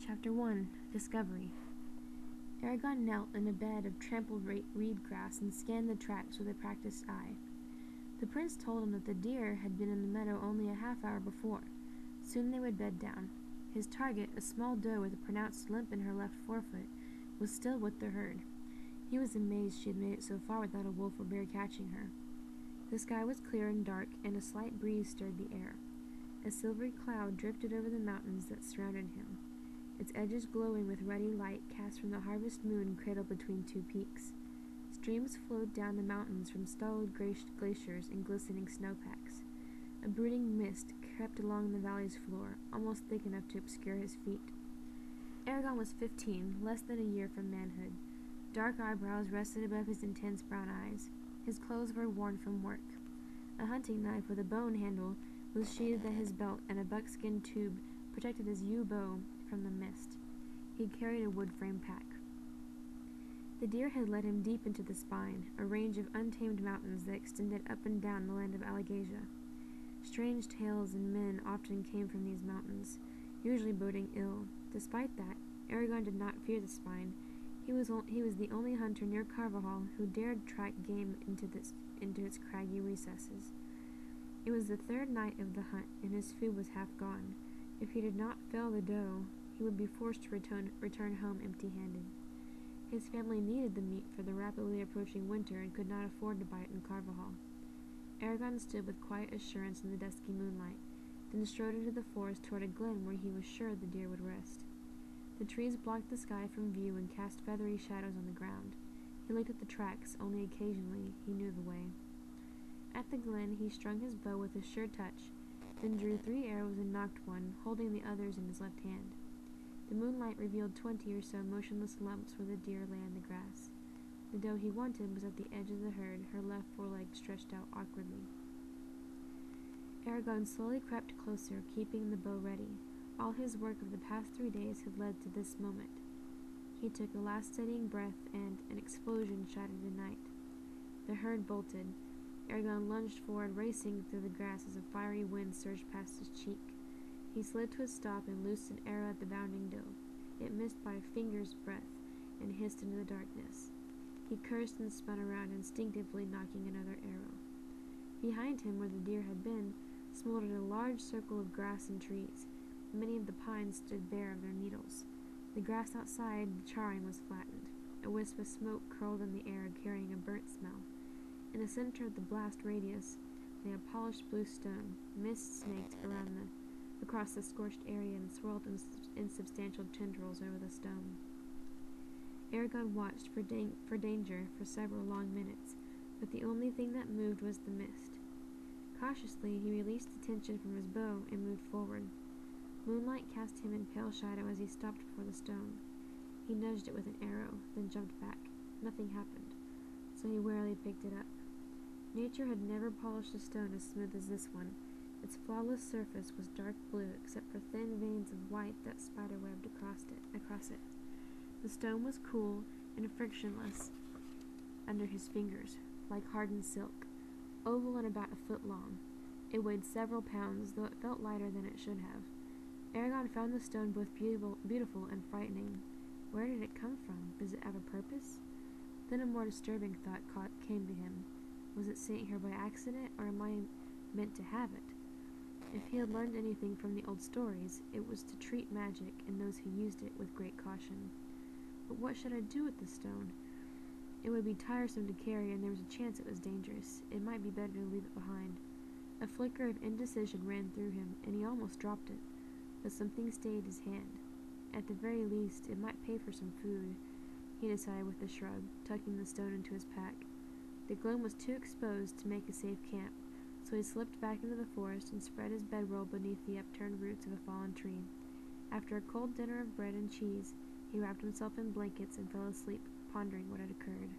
Chapter 1. Discovery. Eragon knelt in a bed of trampled reed grass and scanned the tracks with a practiced eye. The prince told him that the deer had been in the meadow only a half-hour before. Soon they would bed down. His target, a small doe with a pronounced limp in her left forefoot, was still with the herd. He was amazed she had made it so far without a wolf or bear catching her. The sky was clear and dark, and a slight breeze stirred the air. A silvery cloud drifted over the mountains that surrounded him, its edges glowing with ruddy light cast from the harvest moon cradled between two peaks. Streams flowed down the mountains from stolid glaciers and glistening snowpacks. A brooding mist crept along the valley's floor, almost thick enough to obscure his feet. Eragon was 15, less than a year from manhood. Dark eyebrows rested above his intense brown eyes. His clothes were worn from work. A hunting knife with a bone handle was sheathed at his belt, and a buckskin tube protected his yew bow from the mist. He carried a wood-frame pack. The deer had led him deep into the spine, a range of untamed mountains that extended up and down the land of Alagasia. Strange tales and men often came from these mountains, usually boding ill. Despite that, Eragon did not fear the spine. He was the only hunter near Carvajal who dared track game into its craggy recesses. It was the third night of the hunt, and his food was half gone. If he did not fell the doe, he would be forced to return home empty-handed. His family needed the meat for the rapidly approaching winter and could not afford to buy it in Carvajal. Eragon stood with quiet assurance in the dusky moonlight, then strode into the forest toward a glen where he was sure the deer would rest. The trees blocked the sky from view and cast feathery shadows on the ground. He looked at the tracks, only occasionally. He knew the way. At the glen, he strung his bow with a sure touch, then drew 3 arrows and nocked one, holding the others in his left hand. The moonlight revealed 20 or so motionless lumps where the deer lay in the grass. The doe he wanted was at the edge of the herd, her left foreleg stretched out awkwardly. Eragon slowly crept closer, keeping the bow ready. All his work of the past 3 days had led to this moment. He took a last steadying breath, and an explosion shattered the night. The herd bolted. Eragon lunged forward, racing through the grass as a fiery wind surged past his cheek. He slid to a stop and loosed an arrow at the bounding doe. It missed by a finger's breadth and hissed into the darkness. He cursed and spun around, instinctively knocking another arrow. Behind him, where the deer had been, smoldered a large circle of grass and trees. Many of the pines stood bare of their needles. The grass outside the charring was flattened. A wisp of smoke curled in the air, carrying a burnt smell. In the center of the blast radius lay a polished blue stone. Mist snaked across the scorched area and swirled insubstantial tendrils over the stone. Eragon watched for danger for several long minutes, but the only thing that moved was the mist. Cautiously, he released the tension from his bow and moved forward. Moonlight cast him in pale shadow as he stopped before the stone. He nudged it with an arrow, then jumped back. Nothing happened, so he warily picked it up. Nature had never polished a stone as smooth as this one. Its flawless surface was dark blue, except for thin veins of white that spiderwebbed across it. The stone was cool and frictionless under his fingers, like hardened silk, oval and about a foot long. It weighed several pounds, though it felt lighter than it should have. Eragon found the stone both beautiful and frightening. Where did it come from? Does it have a purpose? Then a more disturbing thought came to him. Was it sent here by accident, or am I meant to have it? If he had learned anything from the old stories, it was to treat magic and those who used it with great caution. But what should I do with the stone? It would be tiresome to carry, and there was a chance it was dangerous. It might be better to leave it behind. A flicker of indecision ran through him, and he almost dropped it. But something stayed his hand. At the very least, it might pay for some food, he decided with a shrug, tucking the stone into his pack. The glen was too exposed to make a safe camp, so he slipped back into the forest and spread his bedroll beneath the upturned roots of a fallen tree. After a cold dinner of bread and cheese, he wrapped himself in blankets and fell asleep, pondering what had occurred.